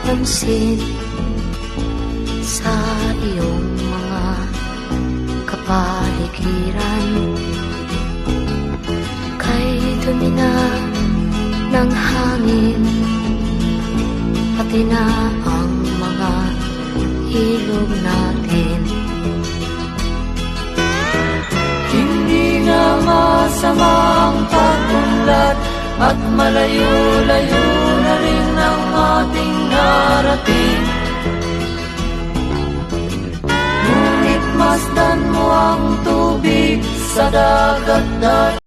napapansin sa iyong mga kapaligiran. Kay dumi na ng hangin, pati na ang mga ilog natin. Hindi na masama ang pag-unlad, at malayo-layo na rin ang ating narating. Ngunit masdan mo ang tubig sa dagat dahil